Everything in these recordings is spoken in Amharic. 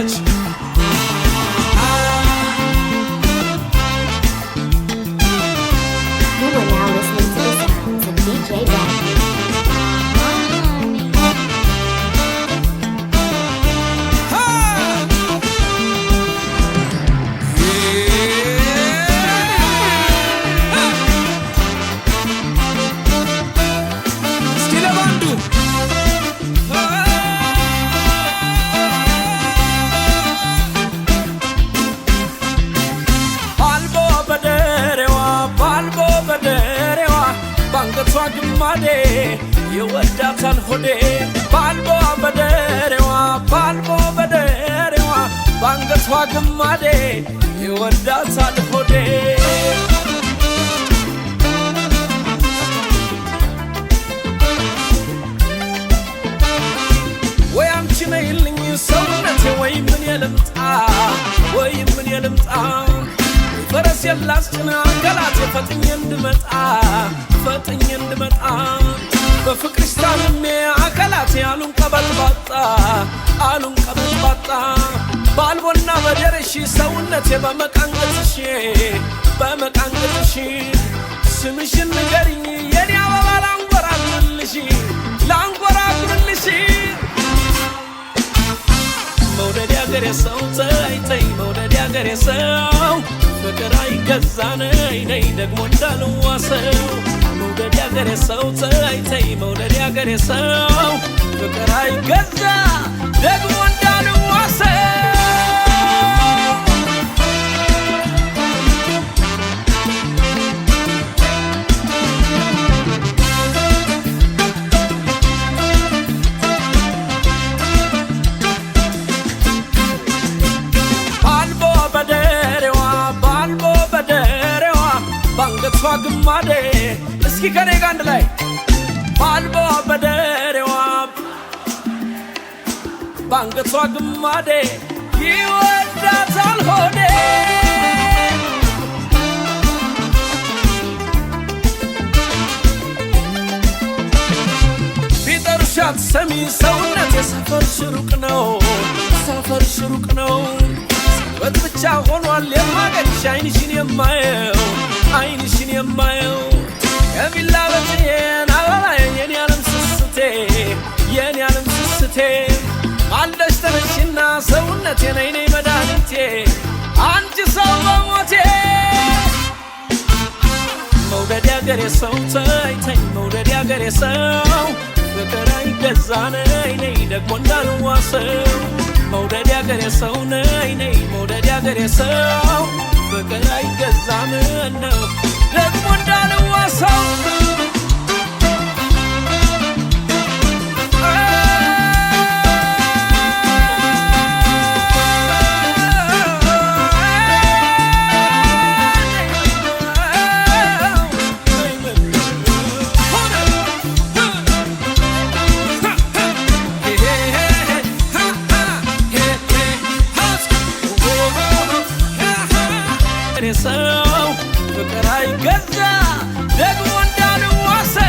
ታች You are now listening to the sounds of DJ Daddy. ግማዴ የወዳታል ሆዴ ባልቦ በደሬዋ ባንገቷ ግማዴ የወዳታል ሆዴ ወይ አንቺ ነይልኝ ሰውነቴ ወይ ምን የልምጣ ፈረስ የላስጭና ገላቴ ፈጥኜ እንድመጣ በፍቅርሽ ታምሜ አካላቴ አሉን ቀበጥባጣ ባልቦና በደረሽ ሰውነቴ በመቃንገትሽ ስምሽን ንገሪኝ የኔ አበባ ላንጎራጉርልሽ መውደድ ያገሬ ሰው ተይ መውደድ ያገሬ ሰው ፍቅር አይገዛ ነይ ደግሞ እንዳልዋሰው መውደድ ያገሬ ሰው ተይ መውደድ ያገሬ ሰው ፍቅር አይገዛ ደግሞ እንዳልዋሰው ባንገቷ ግማዴ እስኪ ከኔ ጋር አንድ ላይ ባልቦ በደሬዋ ባንገቷ ግማዴ ይወዳታል ሆዴ ቢጠሩሽ አትሰሚ ሰውነቴ ሰፈርሽ ሩቅ ነው በት ብቻ ሆኗል የማገኝሽ አይንሽን የማየው የሚላበትዬን አበባዬ የኔ ዓለም ስስቴ አለሽ ተነሽና ሰውነቴ ነይ መድኃኒቴ አንቺ ሰው በሞቴ መውደድ ያገሬ ሰው ተይ መውደድ ያገሬ ሰው ፍቅር አይገዛ ነይ ደግሞ እንዳልዋሰው መውደድ ያገሬ ሰው ነይ መውደድ ያገሬ ሰው ፍቅር አይገዛ ነው ደግሞ እንዳልዋሰው ሰው ፍቅር አይገዛ ደግሞ እንዳልዋሰው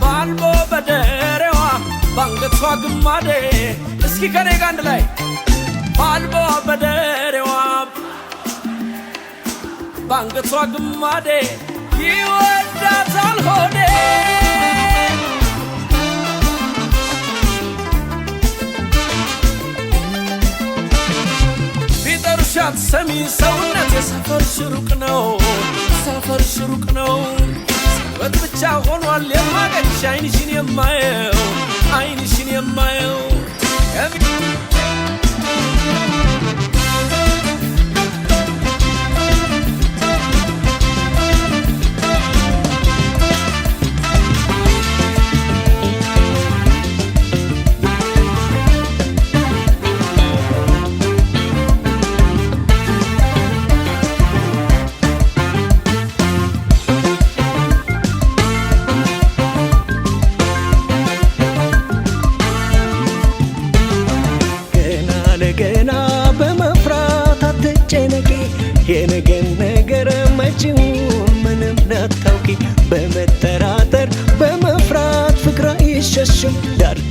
ባልቦ በደሬዋ ባንገቷ ግማዴ እስኪ ከኔ ጋር አንድ ላይ ባልቦ በደሬዋ ባንገቷ ግማዴ ይወዳታል ሆዴ ቢጠሩሽ አትሰሚ ሰውነቴ ሰፈርሽ ሩቅ ነው በት ብቻ ሆኗል የማገኝሽ አይንሽን የማየው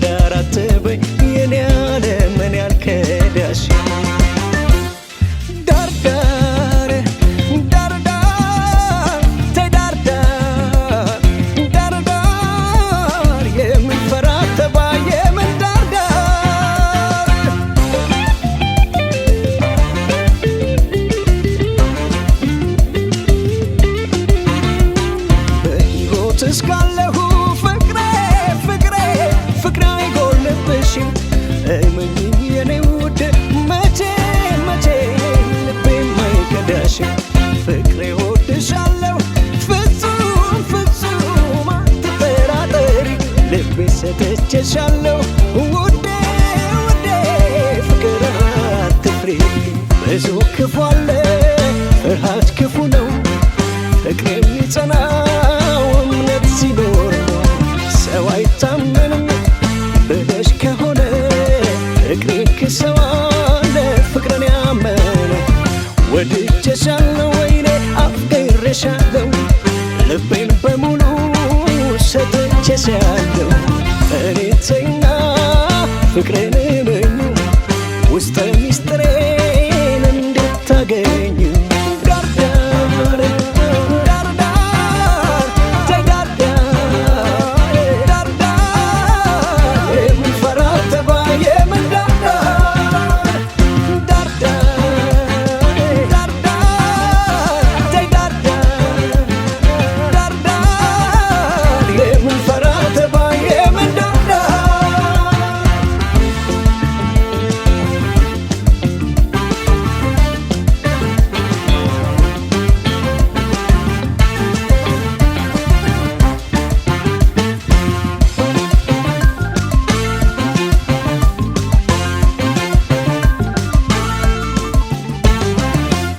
ዳርዳር አትበይ የኔ ዓለም እኔ አልከዳሽ ዳርዳር ዳርዳር ተይ ዳርዳር ዳርዳር የምንፈራ ተባይ የምን ዳርዳር በሕይወት እስካለሁ ፍቅሬ ፍቅሬ ፍቅሬ አይጎልብሽም እመኚኝ የኔ ውድ መቼ መቼ ልቤም አይከዳሽም ፍቅሬ እወድሻለሁ ፍጹም ፍጹም አትጠራጠሪ ልቤ ሰጥቼሻለሁ ውዴ ውዴ ፍቅር አትፍሪ ብዙ ክፉ አለ ፍርሃት ክፉ ነው ፍቅር የሚጸናው እምነት ሲኖር ነው ሰው አይታመንም ብለሽ ከሆነ ፍቅሬን ክሰዋለ ፍቅርን ያመነ ወድጄሻለሁ ወይኔ አፍቅሬሻለሁ ልቤን በሙሉ ሰጥቼሻለሁ እኔ ተይና ፍቅሬን እመኙ ውስጠ ሚስጥሬን እንድታገኙ ዳርዳር ዳርዳር ተይ ዳርዳር ዳርዳር የምንፈራ ተባይ የምን ዳርዳር ዳርዳር ዳርዳር ተይ ዳርዳር ዳርዳር የምንፈራ ተባይ የምን ዳርዳር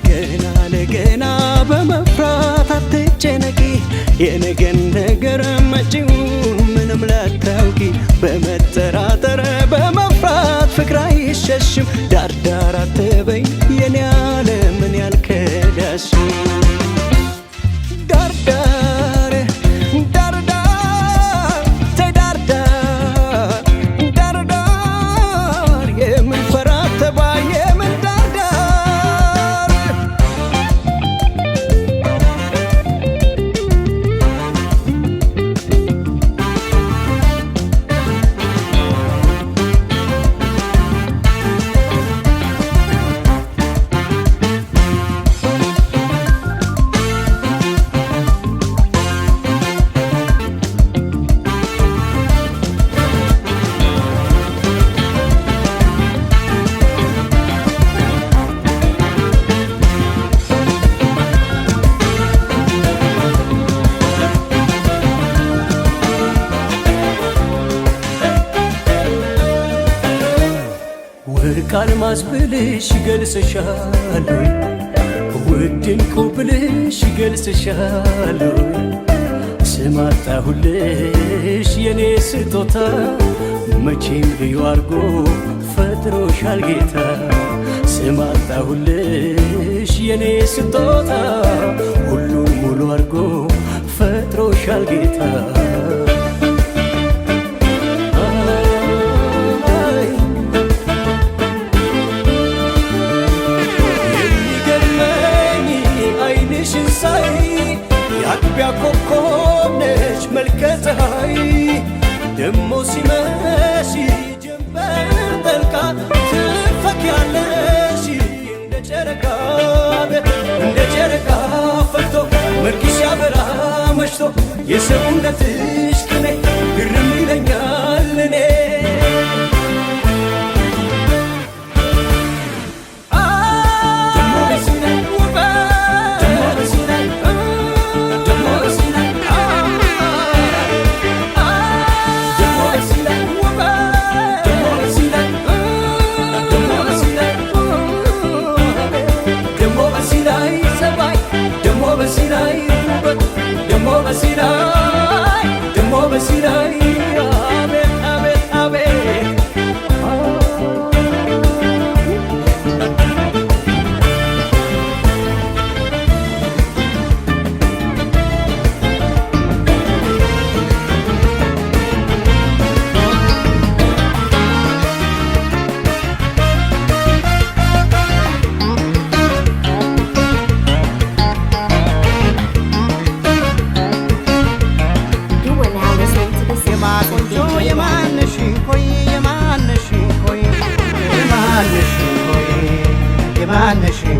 ገና ለገና በመፍራት አትጨነቂ የነገን ነገር መጪውን ምንም ላታውቂ በመጠራጠር በመፍራት ፍቅር አይሸሽም ዳርዳር አትበይ የኔ ዓለም እኔ አልከዳሽም ዳርዳር ዳርዳር ተይ ዳርዳር ዳርዳር የምንፈራ ተባይ የምን ዳርዳር ወርቅ አልማዝ ብልሽ ይገልጽሻለሁ ውድ ዕንቁ ብልሽ ይገልጽሻለሁ ስም አጣሁልሽ የኔ ስጦታ መቼም ልዩ አርጎ ፈጥሮሻል ጌታ ስም አጣሁልሽ የኔ ስጦታ ሁሉን ሙሉ አርጎ ፈጥሮሻል ጌታ የአጥቢያ ኮከብ ነሽ መልከ ፀሐይ ደሞ ሲመሽ ጀንበር ጠልቃ ትፈኪያለሽ እንደ ጨረቃ እንደ ጨረቃ ፈክቶ መልክሽ ያበራ መሽቶ የሰውነትሽ ቅኔ ግርም ይለኛል እኔ ደሞ በሲላይ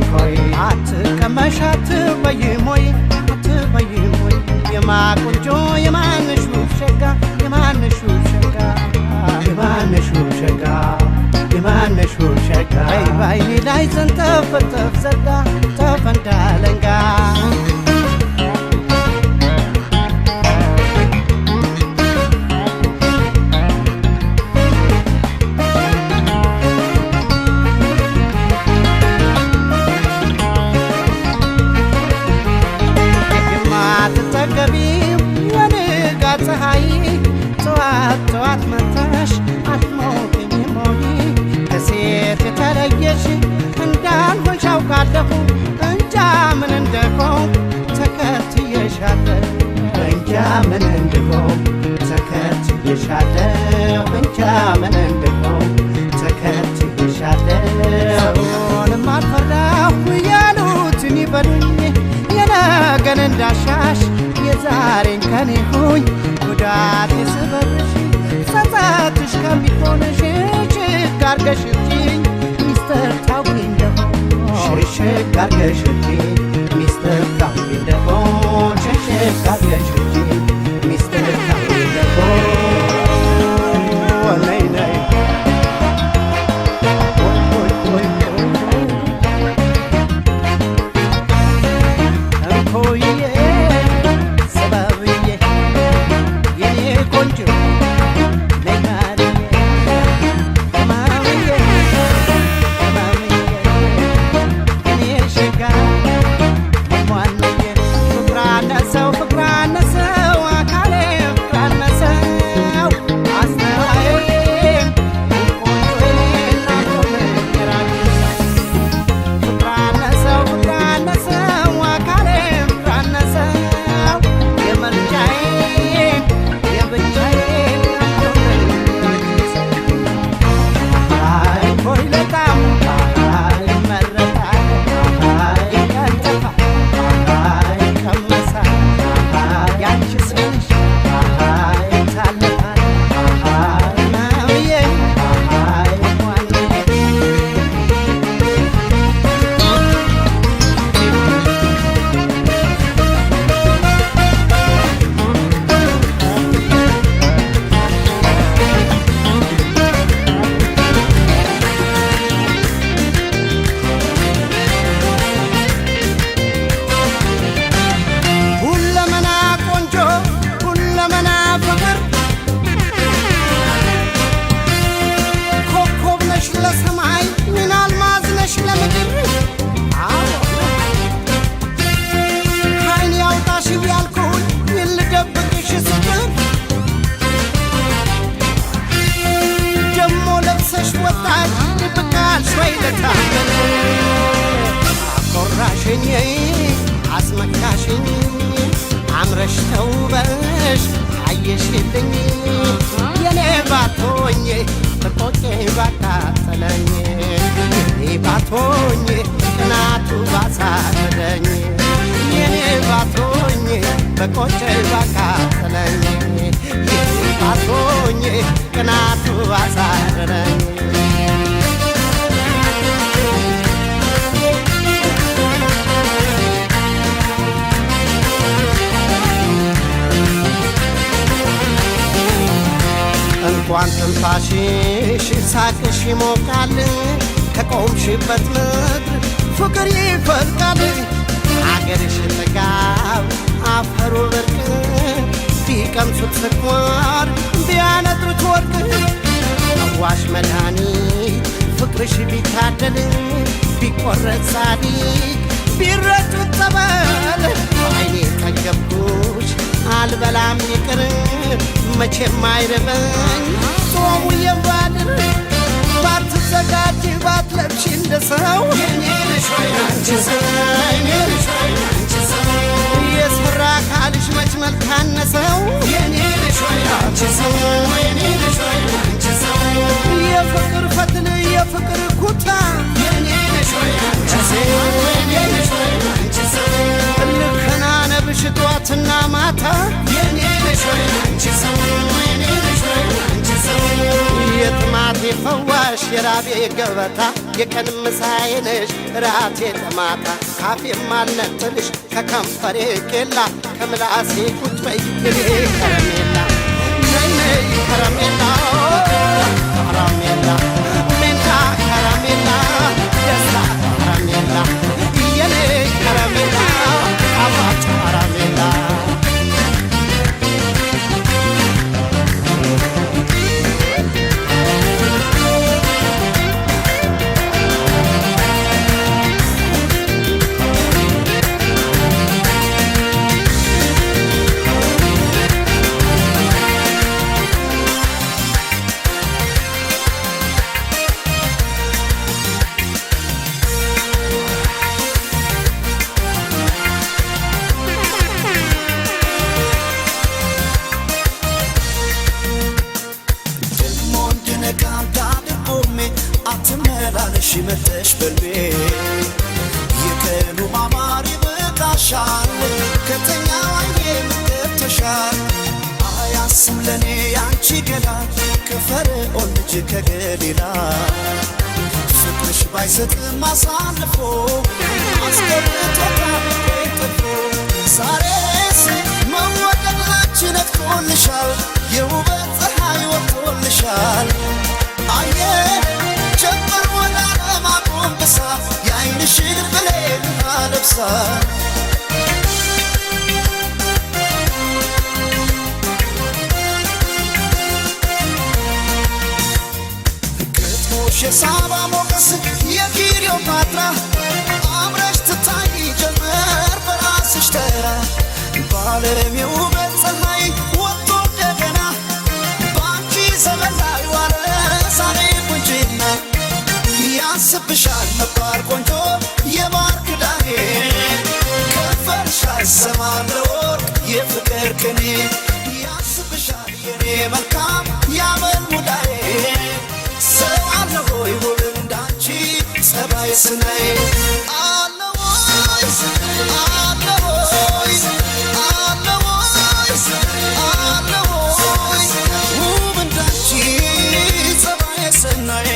ኮይ አትቀመሽ አትበይም ወይ አትበይም ወይ የማቆንጆ የማንሹ ሸጋ የማንሹ ሸጋ የማንሹ ሸጋ የማንሹ ሸጋ ባይኔ ላይ ዘንተፈተፍ ዘጋ ተፈንዳለንጋ የማትጠገቢው የንጋት ፀሐይ ጠዋት ጠዋት መተሽ አትሞቅኝም ሆይ ከሴት የተለየሽ እንዳልሆንሽ አውቃለሁ እንጃ ምን እንደሆን ተከትዬሻለሁ እንጃ ምን እንደሆን ተከትዬሻለሁ እንጃ ምን እንደሆን ተከትዬሻለሁ ሰውንም አልፈራሁ ያሉትን ይበሉኝ የነገን እንዳሻሽ የዛሬን ከኔ ሁኝ ጉዳት የስበብሽ ጸጸትሽ ከሚሆንሽ ሽግ አርገሽብኝ ሚስጥር ታውቂ እንደሆን ሽግ አርገሽብኝ ሚስጥር ታውቂ እንደሆን ሽግ አርገሽብኝ ሚስጥር ታውቂ እንደሆን ነይ ነይ አኮራሽኝ አስመካሽኝ አምረሽ ተውበሽ አየሽልኝ የኔ ባቶኝ በቆቄ ባቃጠለኝ የኔ ባቶኝ ቅናቱ ባሳረደኝ የኔ ባቶኝ በቆቄ ባቃጠለኝ የኔ ባቶኝ ቅናቱ ባሳረደኝ እንኳን ትንፋሽሽ ሳቅሽ ይሞቃል ከቆምሽበት ምድር ፍቅር ይፈልቃል አገርሽ ጥጋብ አፈሩ ብርቅ ቢቀምሱት ስኳር ቢያነጥሩት ወርቅ አዋሽ መድኃኒት ፍቅርሽ ቢታደል ቢቆረጥ ጻዲቅ ቢረጩት ጸበል አይኔ ጠገብኩሽ አልበላም ይቅር መቼም አይረበኝ ጾሙ የባድር ባትዘጋጅ ባትለብሽ እንደ ሰው የኔ ነሽ ወይ አንቺ ሰው የስራ ካልሽ መች መልካነሰው የኔ ነሽ ወይ አንቺ ሰው የፍቅር ፈትል የፍቅር ኩታ የኔ ነሽ ወይ አንቺ ሰው ልከናነብሽ ጧትና ማታ የኔ ነሽ ወይ አንቺ ሰው የጥማት የራቤ ገበታ የቀን ምሳዬ ነሽ ራቴ ለማታ ካፌ ማነጥልሽ ከከንፈሬ ቄላ ከምላሴ ቁጭ በይ እኔ ከረሜላ ነይ ነይ ከረሜላ ከረሜላ ሜንታ ከረሜላ ደስታ ከረሜላ የኔ ከረሜላ አባጭ ከረሜላ ሽመተሽ በልቤ የቀኑ ማማር ይበቃሻል ከተኛው አይኔ ምገብተሻል አያስም ለኔ ያንቺ ገላ ከፈርዖን ልጅ ከገሊላ ፍቅርሽ ባይሰጥም አሳልፎ አስቀርቶታል ጠልፎ ዛሬስ መወደድ ላንቺ ነጥቆልሻል የውበት ፀሐይ ወጥቶልሻል አየ ጀምር ወደ ዓለም አጎንብሳ የዓይንሽን ብሌን አለብሳ ግጥሞሽ የሳባ ሞገስ የክሊዮፓትራ አምረሽ ትታይ ጀመር በራስሽ ተራ በዓለም የውበት ፀሐይ ወጥቶ እንደገና በአንቺ ዘመን ላይ ዋለ ዛሬ ቁንጅና ያስብሻል ነባር ቆንጆ የማር ክዳኔ ከንፈርሽ አይሰማም ለወርቅ የፍቅር ቅኔ ያስብሻል የኔ መልካም ያመል ሙዳዬ ሰው አለ ሆይ ውብ እንዳንቺ ጸባይ ስናይ አለ ወይ አለ ወይ አለ ወይ አለ ወይ ውብ እንዳንቺ ጸባይ ስናይ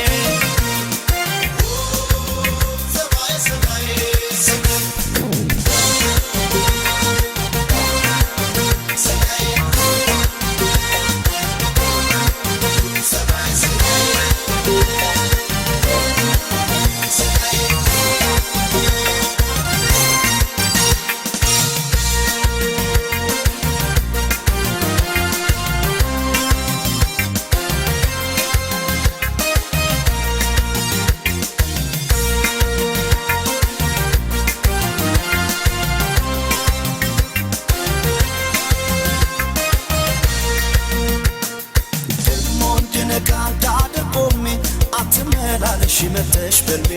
ሽመተሽ በልቤ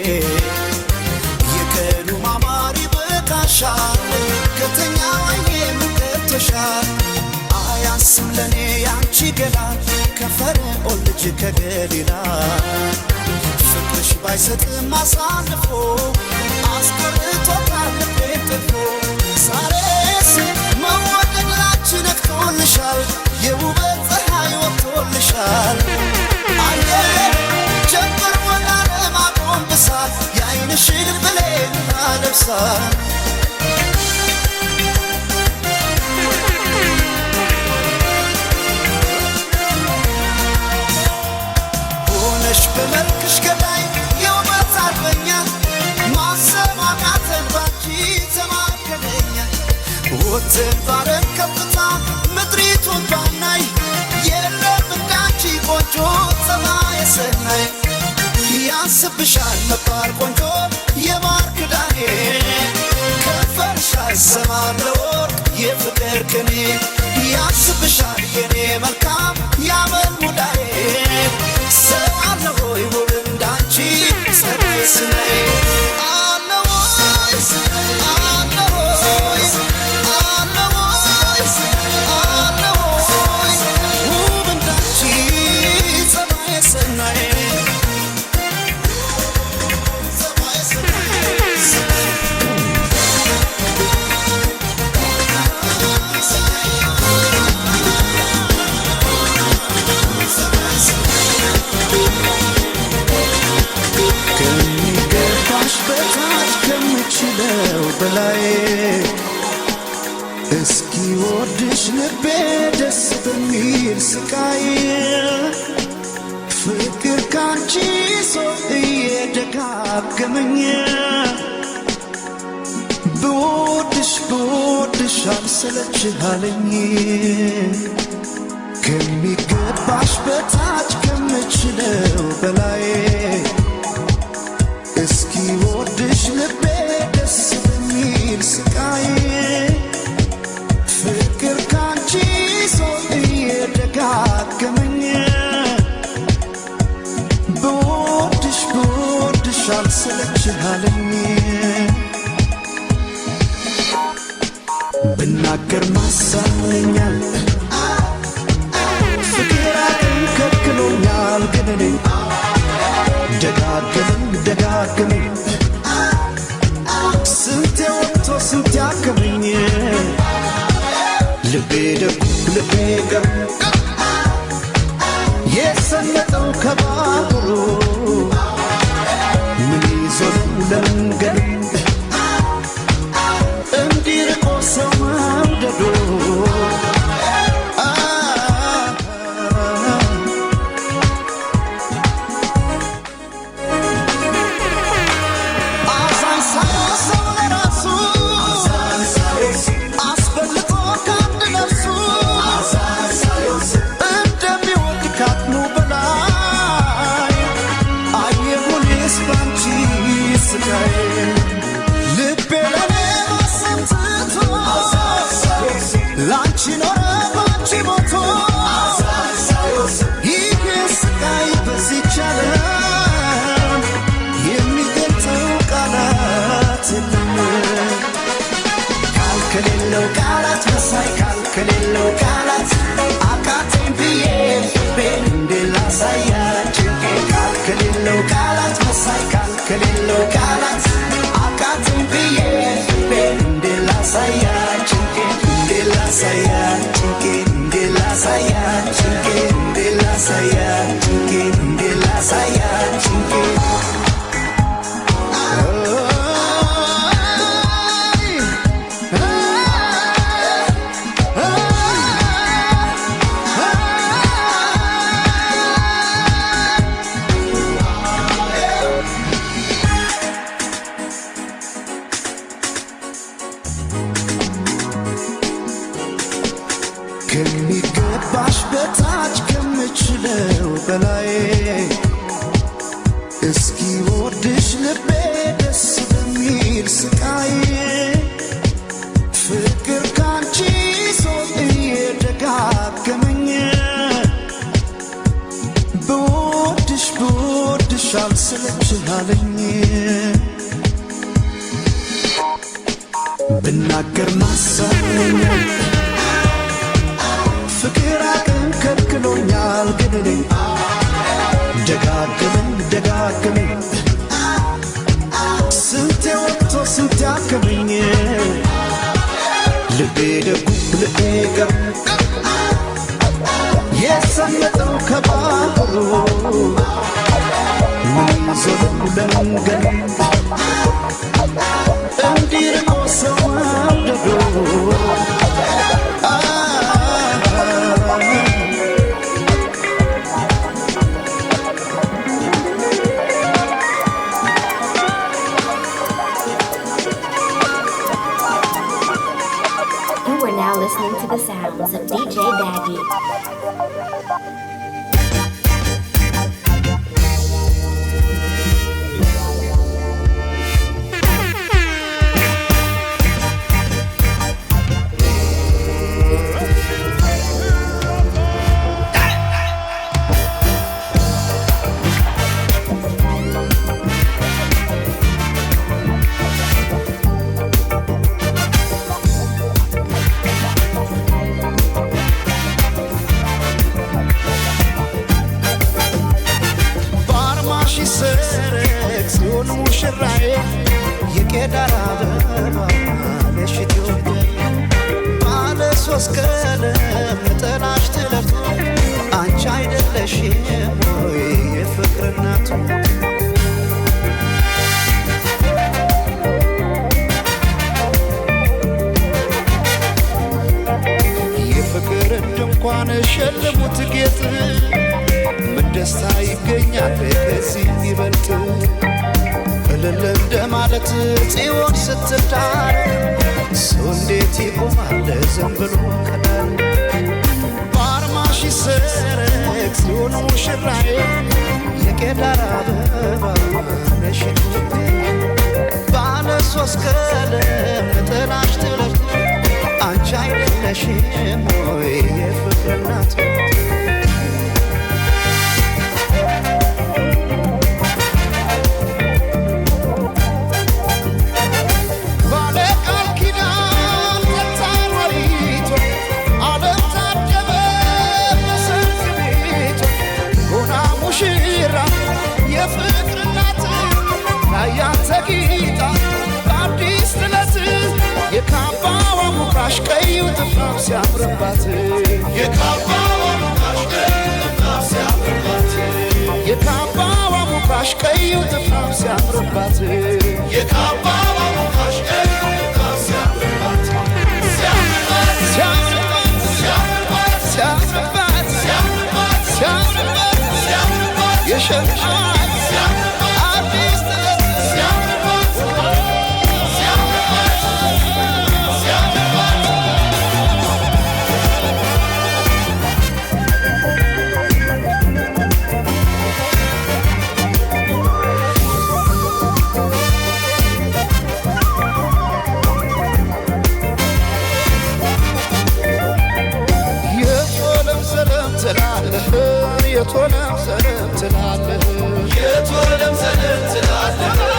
የቀኑ ማማር ይበቃሻል ከተኛው አይኔ ምገብተሻል አያንስም ለኔ ያንቺ ገላ ከፈርዖን ልጅ ከገሊላ ፍቅርሽ ባይሰጥም አሳልፎ አስቀርቶታል ልቤን ጠልፎ ዛሬስ መወደድ ላንቺ ነቅቶልሻል የውበት ፀሐይ ወጥቶልሻል አየ ጀምር ወደ ዓለም አጎንብሳ የዓይንሽን ብሌን አለብሳ ሆነሽ በመልክሽ ገዳይ የውበት አርበኛ ማሰማማተን ባንቺ ተማከለኛ ወጥን ባረን ከፍታ ምድሪቱን ባናይ የለም እንዳንቺ ቆንጆ ፀባይ ሰናይ ያስብሻል ነባር ቆንጆ የማር ክዳኔ ከንፈርሽ አይሰማም ለወርቅ የፍቅር ቅኔ ያስብሻል የኔ መልካም ያመል ሙዳዬ ሰው አለ ሆይ ውብ እንዳንቺ ጸባይ ስናይ አለ ወይ አለ ወይ አለ ወይ አለ ወይ ውብ እንዳንቺ ጸባይ ስናይ Bye. ልቤ ደስ በሚል ስቃይ ፍቅር ካንቺ ሰው እየደጋገመኝ ብወድሽ አልሰለችህ አለኝ ከሚገባሽ በታች ከምችለው በላይ እስኪ ወድሽ ልቤ ደስ በሚል ስቃይ ፍቅር ካንቺ ሰው እየደጋገመኝ ብወድሽ አልሰለችህ አለኝ ብናገር ማሳመኛል ፍቅር ከልክሎኛል ግን እኔ ደጋግመኝ ስንቴ ወጥቶ ስንቴ አከመኝ ልቤ ደጉ ልቤ ገሩ የሰነጠው ከባህሩ ምን ይዞ ለመንገዱ እንዲርቆ ሰው መውደዱ ከሌለው ቃላት አቃተኝ ብዬ ልቤን እንድላሳያችሁ ከሌለው ቃላት መሳይ ከሌለው ቃላት አቃተኝ ብዬ ልቤን እንድላሳያችሁ ከሚገባሽ በታች ከምችለው በላይ እስኪ ወድሽ ልቤ ደስ በሚል ስቃይ ፍቅር ካንቺ ሰው እየደጋገመኝ ብወድሽ አልሰለችህ አለኝ ብናገር ማሳመኛል ፍቅር ከልክሎኛል ግን እኔ ደጋግመኝ ስንቴ ወጥቶ ስንቴ አከመኝ ልቤ ደጉ ልቤ ገሩ የሰመጠው ከባህሩ ምን ይዞ ለመንገዱ እንዲርቆ ሰው መውደዱ Listening to the sounds of DJ Baggy. ከዚህ ይበልጥ እልል እንደማለት ጽዮን ስትዳር ሰው እንዴት ይቆማል ዝም ብሎ ከዳር በአርማሽ ይሰረቅ ጽዮን ሙሽራዬ የቄዳር አበባ ነሽ ባለ ሶስት ቀለም ነጠላሽ ጥለት አንቺ አይደለሽም ወይ የፍቅር እናት ቀዩ ጥፍራም ሲያምርባት የካባዋ ሙቃሽ ቀዩ ጥፍራም ሲያምርባት የካባዋ ሙቃሽ ቀዩ ጥፍራም ሲያምርባት ሲያምርባት ሲያምርባት ሲያምርባት ሲያምርባት ሲያምርባት የሸማት ሲያምርባት አዲስ ሲያምርባት የቶለም ሰለም ትላለህ የቶለም ሰለም ትላለህ የቶለም ሰለም ትላለህ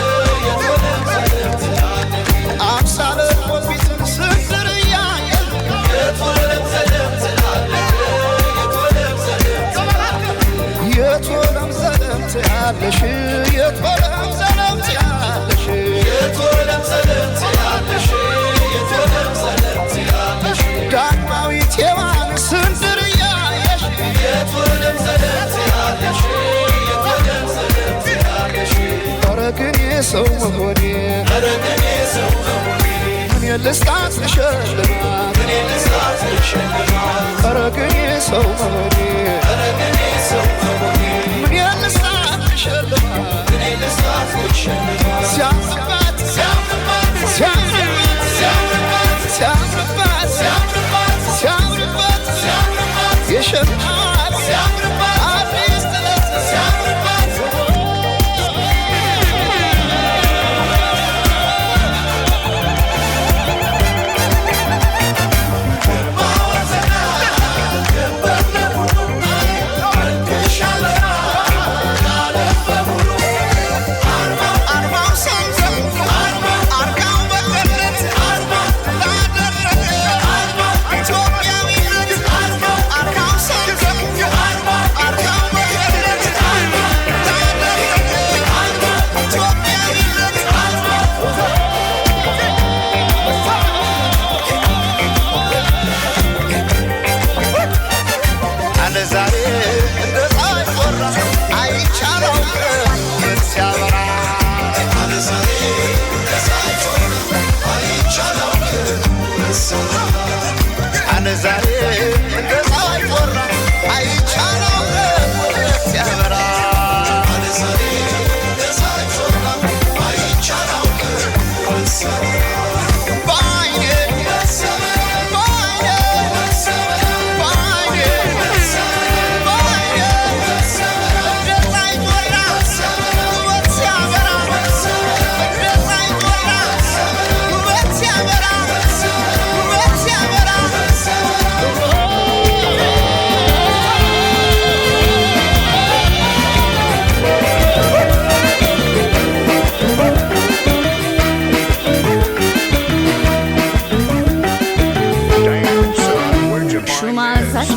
አምሳለ ወፊትን ስንዝር እያየህ የቶለም ሰለም ትላለህ የቶለም ሰለም ትላለህ የቶለም ሰለም ትያለሽ የቶለም ሰለም ትያለሽ የቶለም ሰለም ትያለሽ የቶለም ሰለም ትያለሽ ዳግማዊት ሔዋን ስንዝር እያየሽ የቶለም ሰለም ትያለሽ የቶለም ሰለም ትያለሽ ኧረ ግን የሰው መሆኔ ኧረ ግን የሰው መሆኔ ምን ልስጣት ልሸልማት ምን ልስጣት ልሸልማት ኧረ ግን የሰው መሆኔ ኧረ ግን የሰው መሆኔ ምን ልስጣት ልሸልማት ምን ልስጣት ልሸልማት ሲያምርባት ሲያምርባት ሲያምርባት ሲያምርባት ሲያምርባት ሲያምርባት ሲያምርባት ሲያምርባት የሸማት ሲያምርባት አዲስ ጥለት ሲያምርባት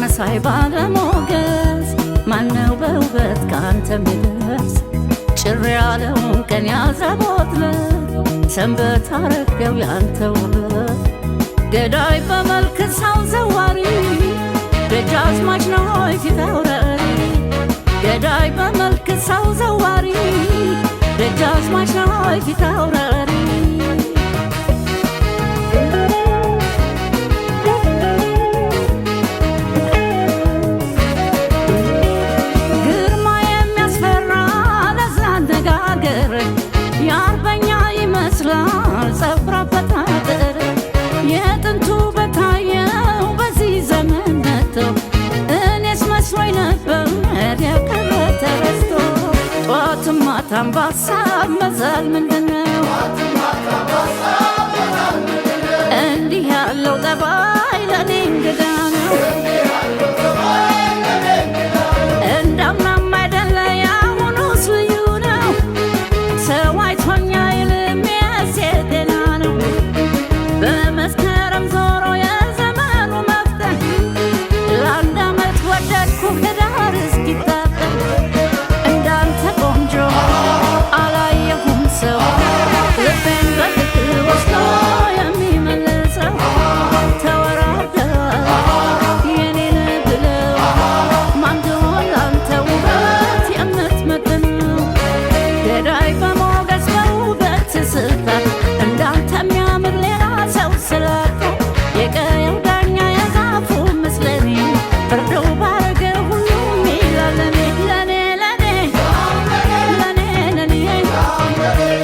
መሳይ ባለሞገስ ማነው በውበት ካንተ ሚደርስ ጭር ያለውን ቀን ያዘቦትለት ሰንበት አረገው ያንተ ውበት ገዳይ በመልክ ሰው ዘዋሪ ደጃዝማች ነው ሆይ ፊት አውራሪ ገዳይ በመልክ ሰው ዘዋሪ ደጃዝማች ነው ሆይ ፊት አውራሪ ግርማ የሚያስፈራ ማታም ባሳብ መዛል ምንድነው እንዲህ ያለው ጠባይ ለኔ እንግዳ ነው እንዳምናም አይደለ ያሁኑስ ልዩ ነው ሰው አይቶኛ ይልም የሴጤና ነው በመስከረም ዞሮ የዘመኑ መፍተን ለአንድ ዓመት ወደድኩ ህዳር እስኪታጠን እንዳንተ ቆንጆ አላየሁም ሰው ልቤን በፍቅር ወስዶ የሚመልሰው ተወራደረ የኔን ብለው ማን ትሆን ላንተ ውበት የምትመጥነው ገዳይ በሞገስ በውበት ስስታ እንዳንተ የሚያምር ሌላ ሰው ስላጣ የቀየው ዳኛ የዛፉ ምስለኔ ፍርዱ ባረገ ሁሉም ይላል ለኔ ለኔ ለኔ ለኔ ለኔ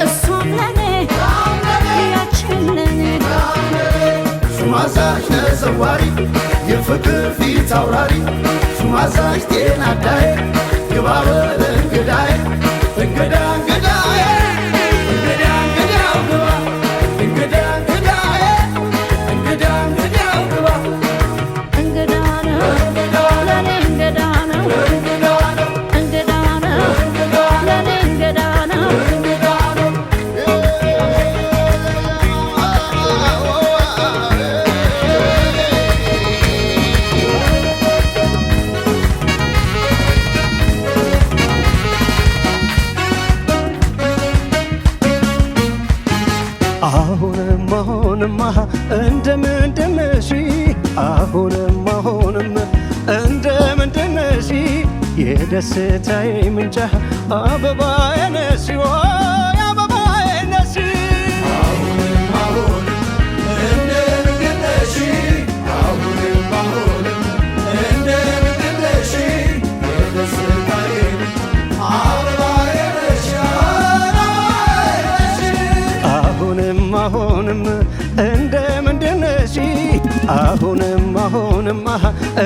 እሷም ለኔ ያችን ለኔ ሱማዛሽ ተዘዋሪ የፍቅር ፊት አውራሪ ሱማዛሽ ጤና አዳይ ግባበል እንግዳይ እንግዳ እንግዳይ እንግዳ እንግዳው ግባ እንግዳ እንግዳይ እንግዳ እንግዳው ግባ እንግዳ ነው ለኔ እንግዳ ነው እንግዳ ነው ለኔ እንግዳ ነው አሁንማ እንደምንድነሽ አሁንማ እንደምንድነሽ የደስታዬ ምንጭ አበባዬ ነሽ ወይ አበባዬ ነሽ አሁንም እንደምንድነሽ አሁንማ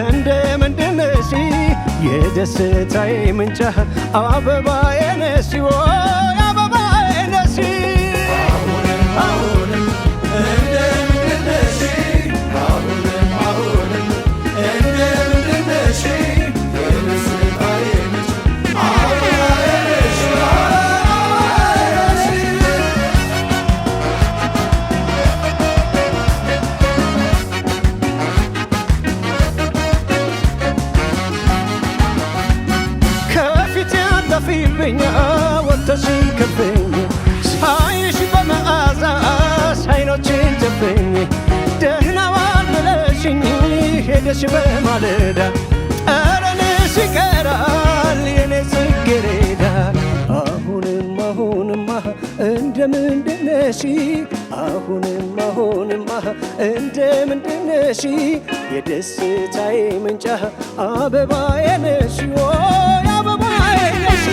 እንደምንድነሽ የደስታዬ ምንጭ አበባዬ ነሽ ወይ አበባዬ ነሽ ፊልኛ ወተሽን ከፍኝ ሳይሽ በመዓዛሽ አይኖችን ጨፍኝ ደህና ዋል ብለሽኝ ሄደሽ በማለዳ ጠረንሽ ይቀራል የኔ ጽጌረዳ አሁንማ እንደምንድነሽ አሁንማ እንደምንድነሽ የደስታዬ ምንጭ አበባዬ ነሽ ወይ አበባዬ ነሽ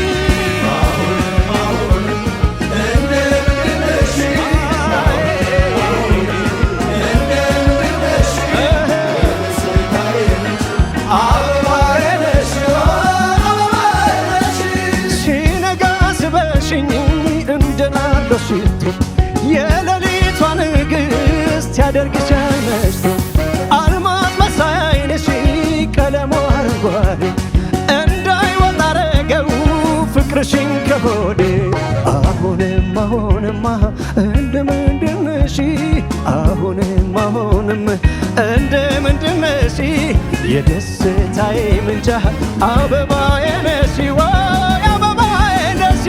ሽቶ የሌሊቷ ንግሥት ያደርግሻል መሽቶ አልማዝ መሳይ ዓይንሽ ቀለሙ አረንጓዴ እንዳይወጣ አረገው ፍቅርሽን ከሆዴ አሁንማ እንደምንድነሽ አሁንም እንደምንድነሽ የደስታዬ ምንጭ አበባዬ ነሽ ወይ አበባዬ ነሽ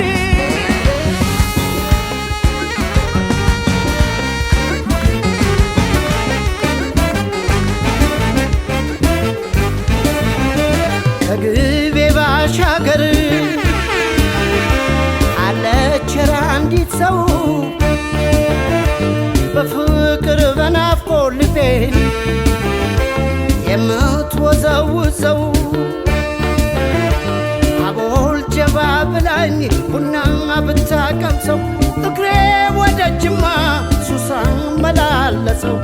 ከግቤ ባሻገር አለች አንዲት ሰው በፍቅር በናፍቆት ልቤን የምትወዘውዘው አቦል ጀባ ብላኝ ቡና ብታቀምሰው እግሬ ወደ ጅማ ሱሳን መላለሰው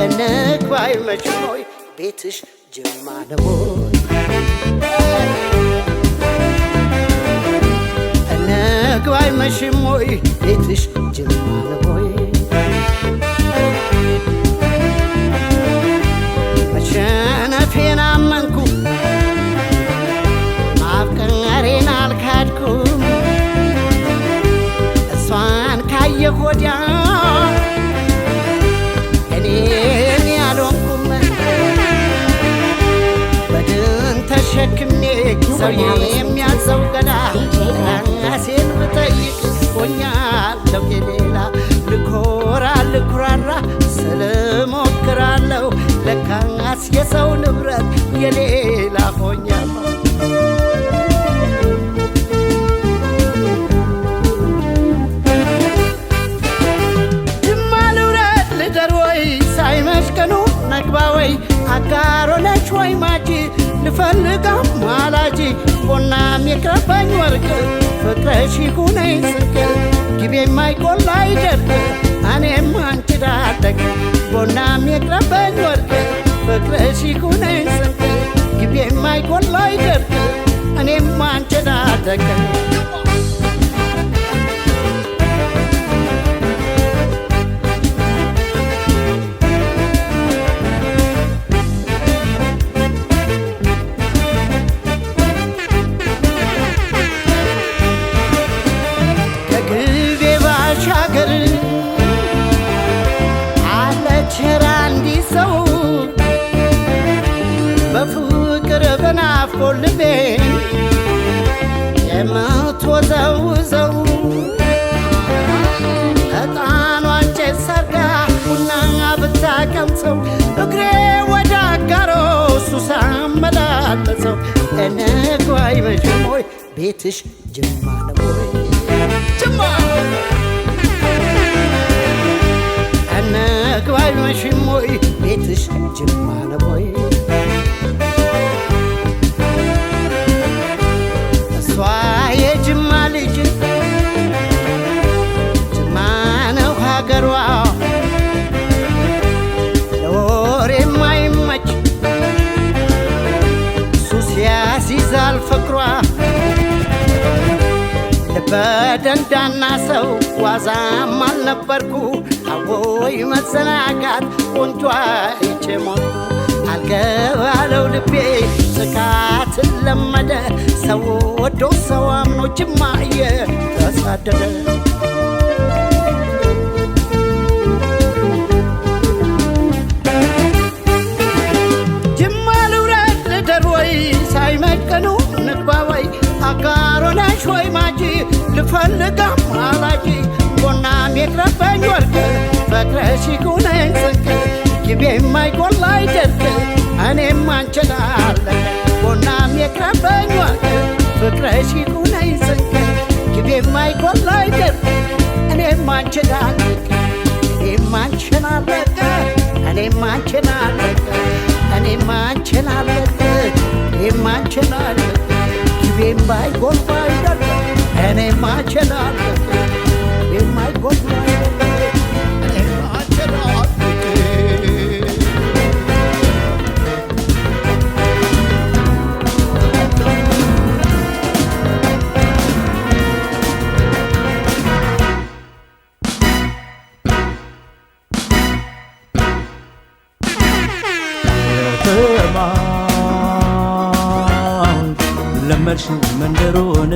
እንግባ አይመችም ወይ ቤትሽ ጅማ ነው ነግብ አይመሽም ወይ ቤትሽ ጅማ ነው ወይ መሸነፌን አመንኩ ማፍቀሬን አልካድኩም እሷን ካየሁ ወዲያ እኔን ያልሆንኩም በድን ተሸክሜ ሰው የሚያዘው ገላ ራሴን ብጠይቅ ሆኛለሁ የሌላ ልኮራ ልኩራራ ስለሞክራለሁ ለካስ የሰው ንብረት የሌላ ሆኛለሁ ሳይመሽቀኑ ነግባ ወይ አጋሮ ነች ወይ ማጂ ልፈልጋም ማላጂ ቡናም የቅረበኝ ወርቅ ፍቅረሽ ይኩነኝ ስንቅ ግቤ የማይቆላ ይደርቅ እኔም አንቺ ዳደግ ቡናም የቅረበኝ ወርቅ ፍቅረሽ ይኩነኝ ስንቅ ግቤ የማይቆላ ይደርቅ እኔም አንቺ ዳደግ በፍቅር በናፍቆት ልቤ የምትወዘውዘው ዕጣኗ እንጨት ሰርጋ ቡና ብታቀምሰው እግሬ ወደ አጋሮ እሱ ሳመላለሰው እንግባ አይመሽም ወይ ቤትሽ ጅማ ነው ወይ ጅማ እንግባ አይመሽም ወይ ቤትሽ ጅማ ነው ወይ እሷ የጅማ ልጅ ጅማ ነው ሀገሯ ለወሬ የማይመች ሱስ ያስይዛል ፍቅሯ ልበደንዳና ሰው ዋዛም አልነበርኩ አዎይ መዘናጋት ቆንጆ አይቼ ሞትኩ አልገባለው ልቤ ስካትን ለመደ ሰው ወዶ ሰው አምኖ ጅማ እየተሳደደ ጅማ ልውረድ ልደር ወይ ሳይመቀኑ ንግባ ወይ አጋሮ ነሽ ወይ ማጂ ልፈልጋም አላጂ ቡናም የቅረበኝ ወርቅ ፍቅርሽ ይኩነኝ ስንቅ ግቤ የማይቆላ ይደርቅ እኔም አንቺን አለቀ ቡናም የቅረበኝ ወርቅ ፍቅርሽ ይኩነኝ ስንቅ ግቤ የማይቆላ ይደርቅ እኔም አንቺን አለቀ እኔም አንቺን አለቀ እኔም አንቺን አለቀ እኔም አንቺን አለቀ እኔም አንቺን አለቀ ግቤ የማይቆላ ይደርቅ እኔም አንቺን አለቀ ግቤ የማይቆላ ይደርቅ እኔም አንቺን አለቀ ለመድሽው መንደሩን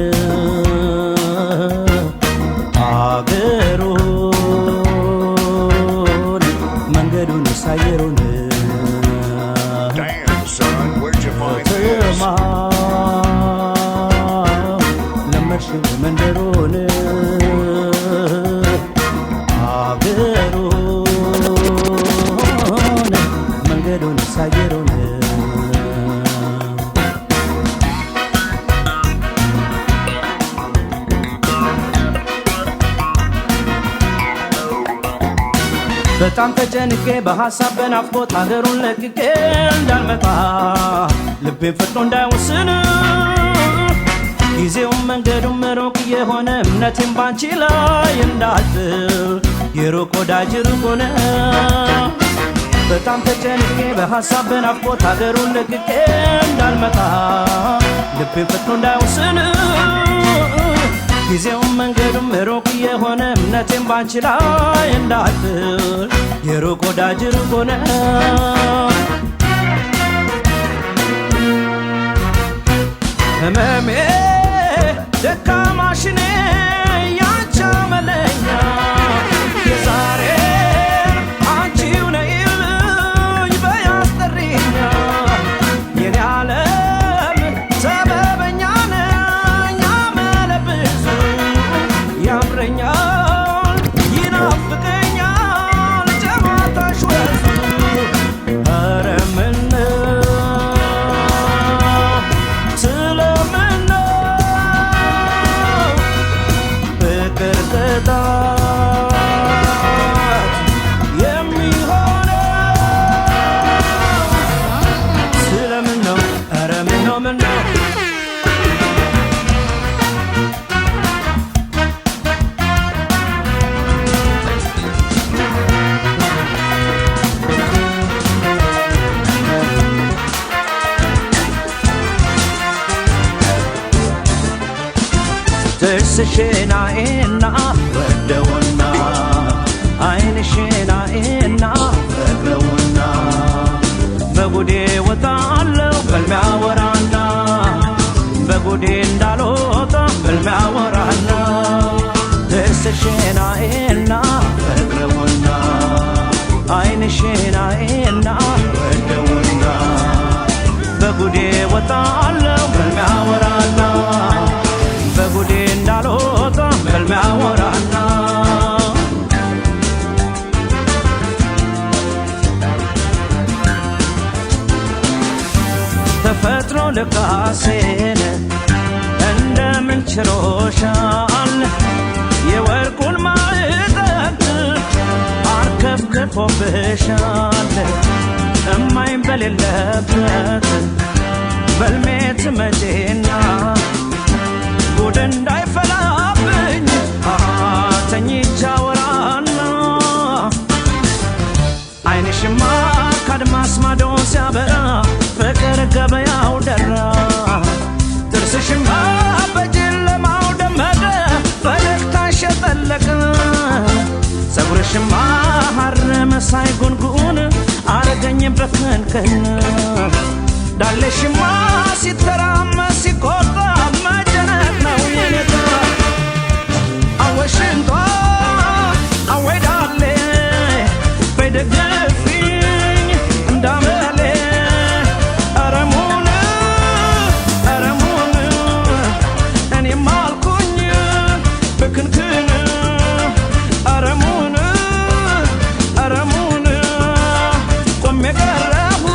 አገሩን መንገዱን ሳየሩን ከተማ ለመድሽው መንደሩን አገሩን መንገዱን ሳየሩን በጣም ተጨንቄ በሐሳብ በናፍቆት አገሩን ለቅቄ እንዳልመጣ ልቤን ፈጥኖ እንዳይወስን ጊዜውም መንገዱም ሩቅ የሆነ እምነቴን ባንቺ ላይ እንዳልጥል የሩቅ ወዳጅ ሩቅ ሆነ በጣም ተጨንቄ በሐሳብ በናፍቆት አገሩን ለቅቄ እንዳልመጣ ልቤን ፈጥኖ እንዳይወስን ጊዜውም መንገዱም ሩቅ የሆነ እምነቴም ባንቺ ላይ እንዳጥል የሩቅ ወዳጅ ሩቅ ሆነ ህመሜ ደካማሽኔ ያንቺ አመለኛ የዛሬ አንቺው ነይልኝ በያስጠሪኛ የኔ ዓለም ሰበበኛ ነኝ አመለ ብዙ ያምረኛል ይናፍቀኛል ጨዋታሽ ወዙ ኧረ ምነው ጥርስሽን አይና ወደውና ዓይንሽን አይና ፈቅረውና በጉዴ ወጣለሁ በልሚያ ወራና በጉዴ እንዳልወጣ በልሚያ ወራና ጥርስሽን አይና ፈቅረውና ዓይንሽን አይና ወደውና በጉዴ ወጣለሁ በልሚያ ወራና በጉዴ እንዳልወጣ በልሚያ ወራና ተፈጥሮ ልካሴን እንደምን ችሎሻል የወርቁን ማዕጠት አርከፍክፎብሻል እማኝ በሌለበት በልሜ ትመጪና ጉድ እንዳይፈላብኝ ተኝቻ ወራና ዓይንሽማ ካድማስ ማዶ ሲያበራ ፍቅር ገበያው ደራ ጥርስሽማ በጨለማው ደመቀ ፈገግታሽ ጠለቀ ፀጉርሽማ ሐር መሳይ ጉንጉን አረገኝ በክንክን ዳሌሽማ ሲተራመስ ሲቆጣ መጨነቅ ነው የኔታ አወሽንቷ አወይ ዳሌ በይደግፊኝ እንዳመሌ አረሙን እኔም አልኩኝ በክንክን አረሙን ቆሜ ቀረሁ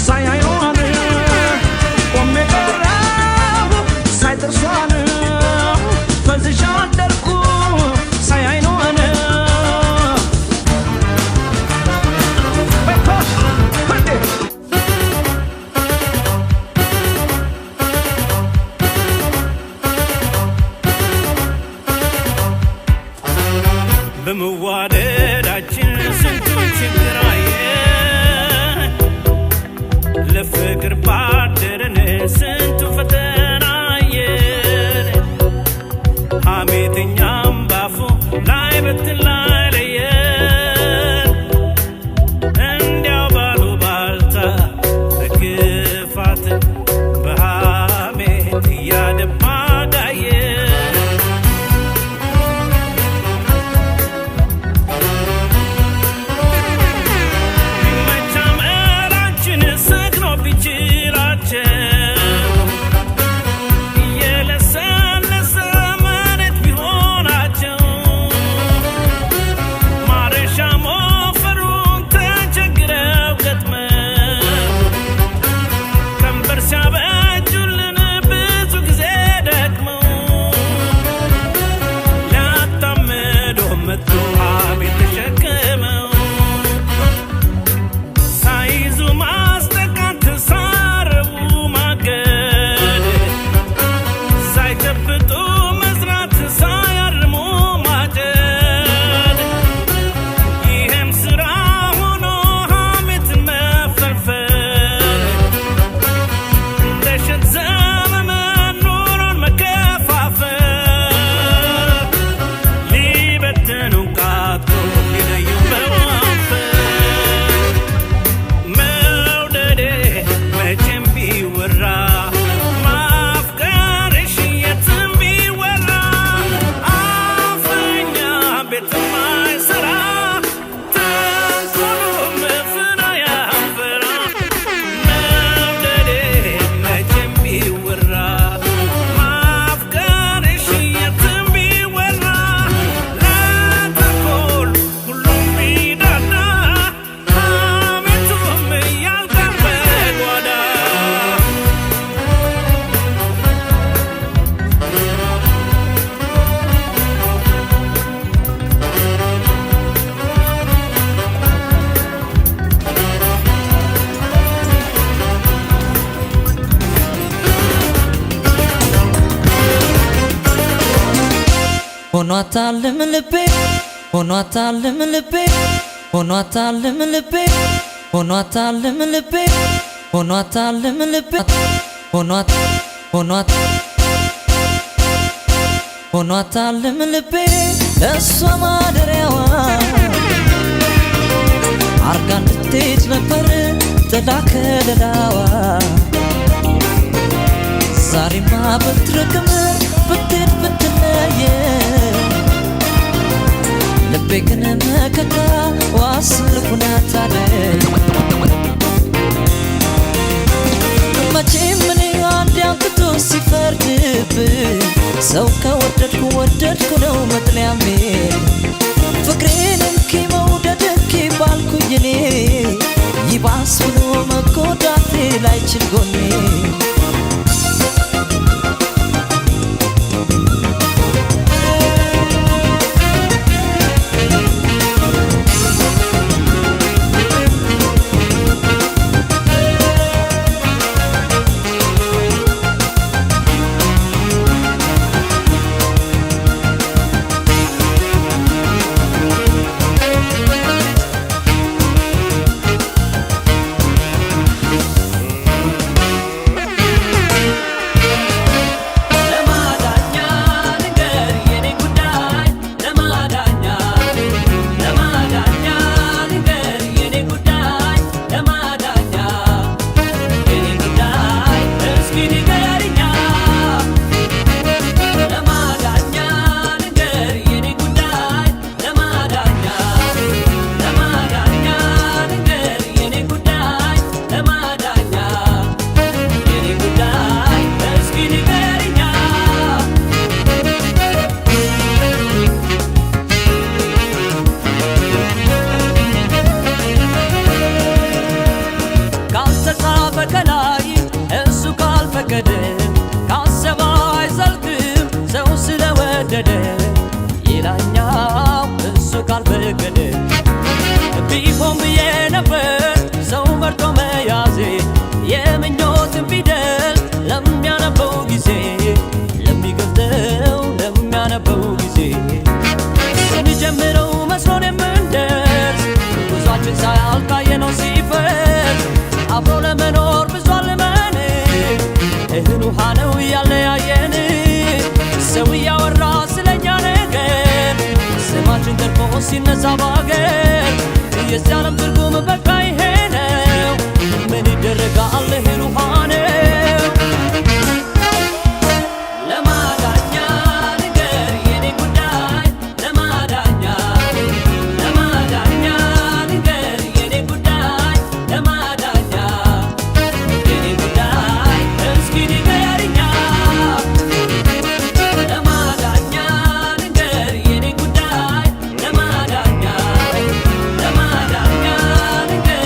ሳያዩን ቆሜ ቀረሁ ሳይ ጥርሷን ፈዝዣ አደርኩ ሳያዩን በመዋደዳችን ስንቱን ችግር አየን ለፍቅር ባደረን ስንቱ ፈተና አየን ሐሜተኛም ባፉ ላይ በትን ላይ ለየን እንዲያው ባሉባልታ በክፋት በሐሜት እያደባ ጋየን ሆኗታልም ልቤ ሆኗታልም ልቤ ሆኗታልም ልቤ ሆኗታልም ልቤ ሆኗታልም ልቤ ሆኗታልም ልቤ እሷ ማደሪያዋ አርጋ እንድትሄድ ነበር ጥላ ከለላዋ ዛሬማ ብትርቅም ብትሄድ ብትለየ ልቤ ግን መከታ ዋስልኩናት አለ መቼም እኔ አንድ አንክቶ ሲፈርድብኝ ሰው ከወደድኩ ወደድኩ ነው መጥለያሜ ፍቅሬን እንኪ መውደድ እንኪ ባልኩኝ እኔ ይባስ ብሎ መጎዳቴ ላይችል ጎኔ ሲነሳ ባገር የዛለም ትርጉም በቃ ይሄ ነው ምን ይደረጋል እህል ውሃ ነው ለማዳኛ ንገር የኔ ጉዳይ ለማዳኛ ንገር የኔ ጉዳይ ለማዳኛ የኔ ጉዳይ እስኪ ንገሪኛ ለማዳኛ ንገር የኔ ጉዳይ ለማዳኛ ንገር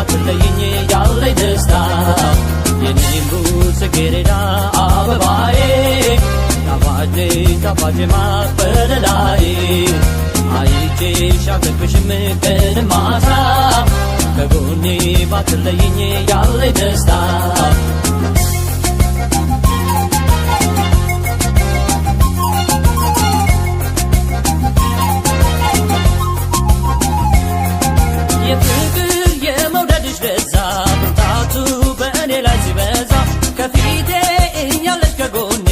ባትለይኝ ያለኝ ደስታ የኔም ጽጌረዳ አበባዬ ጣፋጭ ጣፋጭ ማር በለላይ አይቼሽ አልጠግብሽም ቀን ማታ ከጎኔ ባትለይኝ ያለኝ ደስታ የፍቅር የመውደድሽ ደዛ ብርታቱ በእኔ ላይ ሲበዛ ከፊቴ እኛለሽ ከጎኔ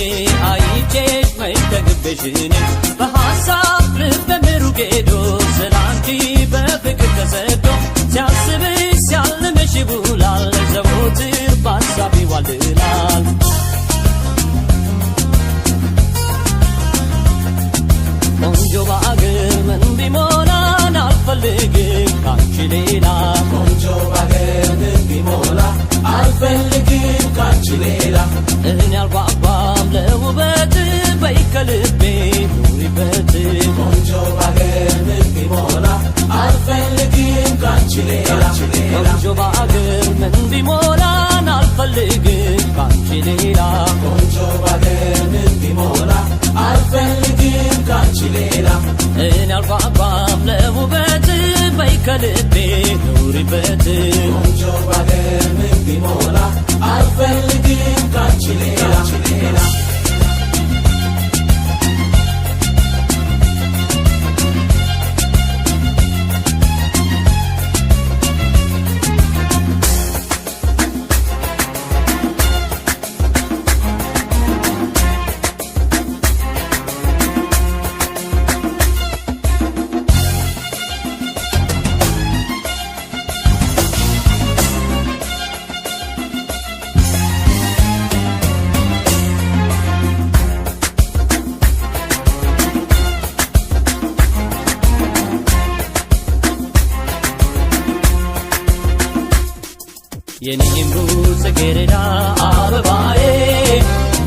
አይቼሽ መይተግብሽ እኔ በሐሳብ ልብ በምሩቅ ሄዶ ስላንቺ በፍቅር ተሰዶ ሲያስብሽ ሲያልምሽ ይውላል ዘወትር በሐሳብ ይዋልላል ቆንጆ በአገር ምን ቢሞላን አልፈልግም ካንቺ ሌላ ቆንጆ በአገር ምን ቢሞላ አልፈልግም ካንቺ ሌላ እኔ አልጓጓም ለውበት በይ ከልቤ ኑሪበት ቆንጆ በአገር ምን ቢሞላ አልፈልግም ካንቺ ሌላ ቆንጆ በአገር ምን ቢሞላን አልፈልግም ካንቺ ሌላ ቆንጆ በአገር ምን ቢሞላ አልፈልግም ካንቺ ሌላ እኔ አልጓጓም ለውበት በይ ከልቤ ኑሪበት ቆንጆ በአገር ምን ቢሞላ አልፈልግም ካንቺ ሌላ የኔም ጽጌረዳ አበባዬ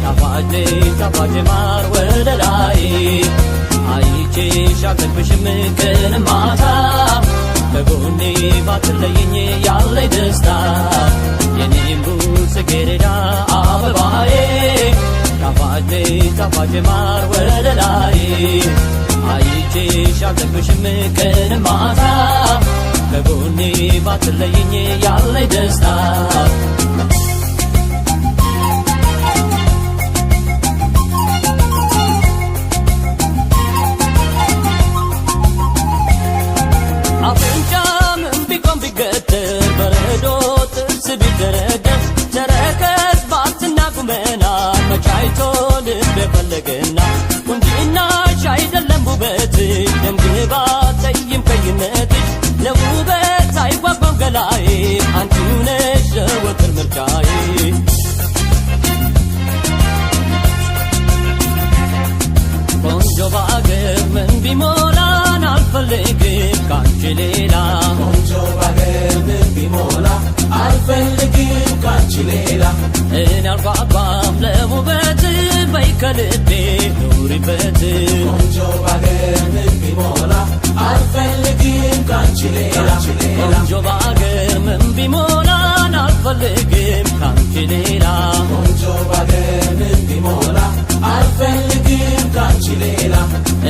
ጣፋጭ ጣፋጭ ማር ወለላይ አይቼሽ አልጠግብሽም ቀን ማታ ከጎኔ ባትለይኝ ያለኝ ደስታ የኔም ጽጌረዳ አበባዬ ጣፋጭ ጣፋጭ ማር ወለላይ አይቼሽ አልጠግብሽም ቀን ማታ ከጎኔ ባትለይኝ ያለኝ ደስታ አፍንጫ ምን ቢቆም ቢገትር በረዶ ጥርስ ቢደረደር ተረከዝ ባትና ቁመና መቻይቶ ልብ የፈለገና ቁንጅናሽ አይደለም ውበትሽ ደምግባት ጠይም ቀይነትሽ ለውበት አይጓጓም ገላዬ አንቺው ነሽ ዘወትር ምርጫዬ ቆንጆ በአገር ምን ቢሞላን አልፈልግም ካንቺ ሌላ ቆንጆ በአገር ምን ቢሞላ አልፈልግም ካንቺ ሌላ እኔ አልጓጓም ለውበት በይ ከልቤ ኑሪበት ቆንጆ በአገር ምን ቢሞላ አልፈልግም ካንቺ ሌላ ቆንጆ በአገር ምን ቢሞላን አልፈልግም ካንቺ ሌላ ቆንጆ በአገር ምን ቢሞላ አልፈልግም ካንቺ ሌላ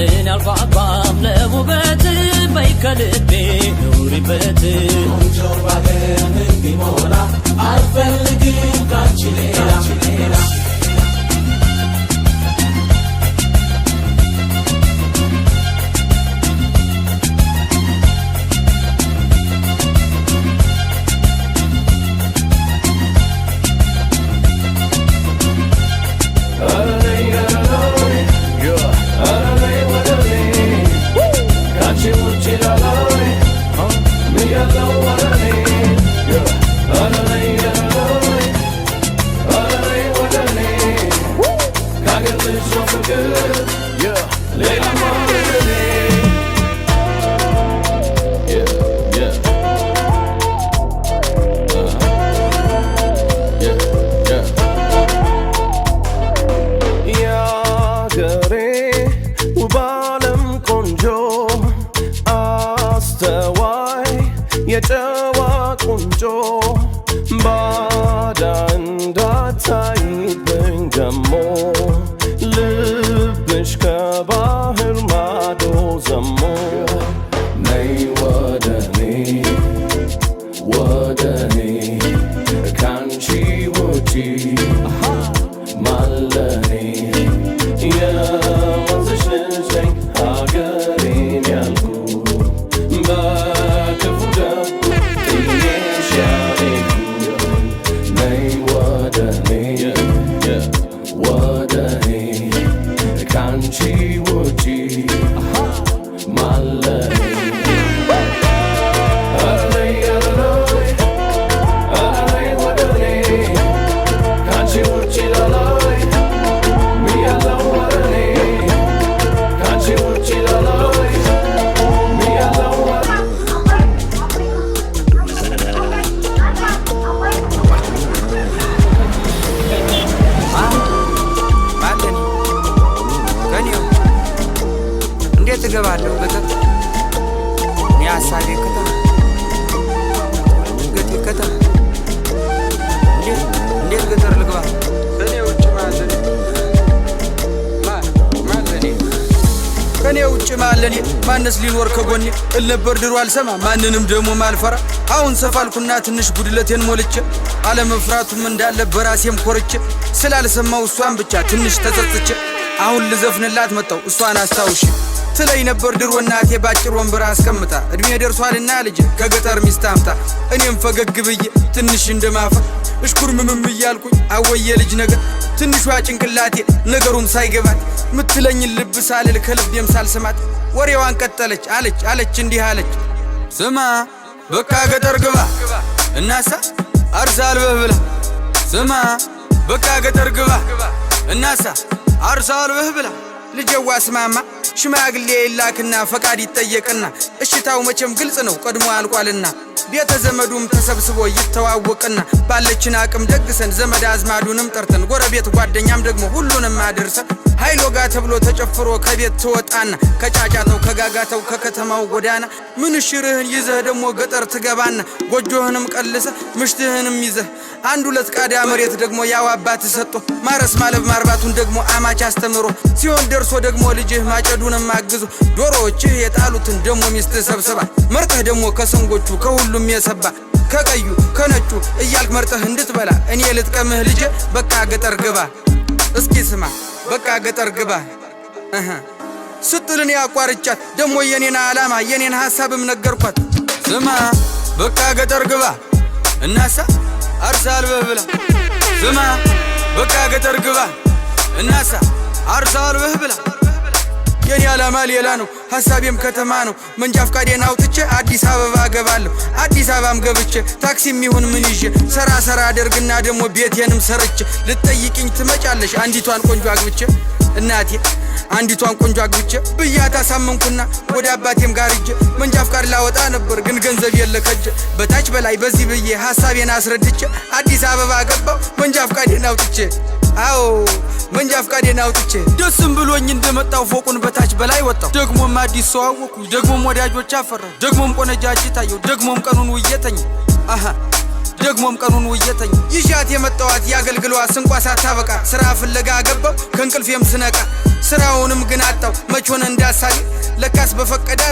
እኔ አልጓጓም ለውበት በይ ከልቤ ኑሪበት ቆንጆ በአገር ምን ቢሞላ አልፈልግም ካንቺ ሌላ የጨዋ ቁንጮ ባዳ እንዳታይብኝ ደሞ ልብሽ ከባህር ማዶ ዘሞ ነይ ወደኔ ካንቺ ውጪ ማለኔ የወንዝሽ ልጅ ነኝ ሀገሬን ያልኩ በክፉ ደጉ ጥዬሽ ያልሄድኩ ነይ ወደኔ ካንቺ ውጪ ማለኔ እገባለሁ ገጠር እኔ ሀሳቤ ከተማ ገቴ ከተማ እንዴት ገጠር ልግባ ከኔ ውጭ ማለኔ ማነስ ሊኖር ከጎኔ እል ነበር ድሮ አልሰማ ማንንም ደሞ ማልፈራ አሁን ሰፋልኩና ትንሽ ጉድለቴን ሞልቼ አለመፍራቱም እንዳለ በራሴም ኮርቼ ስላልሰማው እሷን ብቻ ትንሽ ተጸጽቼ አሁን ልዘፍንላት መጣው እሷን አስታውሽ ትለይ ነበር ድሮ እናቴ ባጭር ወንበር አስቀምጣ እድሜ ደርሷልና ልጅ ከገጠር ሚስት አምጣ እኔም ፈገግ ብዬ ትንሽ እንደማፈ እሽኩርምም እያልኩኝ አወየ ልጅ ነገር ትንሿ ጭንቅላቴ ነገሩም ሳይገባት ምትለኝን ልብ ሳልል ከልቤም ሳልሰማት ወሬዋን ቀጠለች አለች እንዲህ አለች ስማ በቃ ገጠር ግባ እናሳ አርሳልበህ ብላ ስማ በቃ ገጠር ግባ እናሳ አርሳልበህ ብላ ልጀዋ ስማማ ሽማግሌ ይላክና ፈቃድ ይጠየቅና እሽታው መቼም ግልጽ ነው ቀድሞ አልቋልና ቤተ ዘመዱም ተሰብስቦ ይተዋወቅና ባለችን አቅም ደግሰን ዘመድ አዝማዱንም ጠርተን ጎረቤት ጓደኛም ደግሞ ሁሉንም አድርሰን ኃይሎ ጋ ተብሎ ተጨፍሮ ከቤት ትወጣና ከጫጫታው ከጋጋታው ከከተማው ጎዳና ምንሽርህን ይዘህ ደግሞ ገጠር ትገባና ጎጆህንም ቀልሰ ምሽትህንም ይዘህ አንድ ሁለት ቃዳ መሬት ደግሞ ያው አባት ሰጥቶ ማረስ ማለብ ማርባቱን ደግሞ አማች አስተምሮ ሲሆን ደርሶ ደግሞ ልጅህ ማጨዱንም አግዞ ዶሮዎችህ የጣሉትን ደግሞ ሚስት ሰብስባ መርጠህ ደግሞ ከሰንጎቹ ከሁሉም የሰባ ከቀዩ ከነጩ እያልክ መርጠህ እንድትበላ እኔ ልጥቀምህ ልጅ በቃ ገጠር ግባ እስኪ ስማ በቃ ገጠር ግባ ስትልን ያቋርጫት ደግሞ የኔን ዓላማ የኔን ሐሳብም ነገርኳት ስማ በቃ ገጠር ግባ እናሳ አርሳልበህ ብላ ስማ በቃ ገጠር ግባ እናሳ አርሳልበህ ብላ የኔ ዓላማ ሌላ ነው ሐሳቤም ከተማ ነው መንጃ ፍቃዴን አውጥቼ አዲስ አበባ ገባለሁ አዲስ አበባም ገብቼ ታክሲም ይሁን ምን ይዤ ሰራ አደርግና ደግሞ ቤቴንም ሰርቼ ልትጠይቂኝ ትመጫለሽ አንዲቷን ቆንጆ አግብቼ እናቴ አንዲቷን ቆንጆ አግብቼ ብያት አሳመንኩና ወደ አባቴም ጋር ሂጄ መንጃ ፍቃድ ላወጣ ነበር ግን ገንዘብ የለከጀ በታች በላይ በዚህ ብዬ ሐሳቤን አስረድቼ አዲስ አበባ ገባው መንጃ ፍቃዴን አውጥቼ አዎ መንጃ ፍቃዴን አውጥቼ ደስም ብሎኝ እንደመጣው ፎቁን በታች በላይ ወጣው ደግሞም አዲስ ሰው አወኩ ደግሞም ወዳጆች አፈራው ደግሞም ቆነጃጅ ታየው ደግሞም ቀኑን ውየተኝ ደግሞም ቀኑን ውየተኝ ይሻት የመጣዋት ያገልግሏ ስንቋ ሳታበቃ ስራ ፍለጋ ገባው ከንቅልፌም ስነቃ ስራውንም ግን አጣው መቾን እንዳሳይ ለካስ በፈቀዳት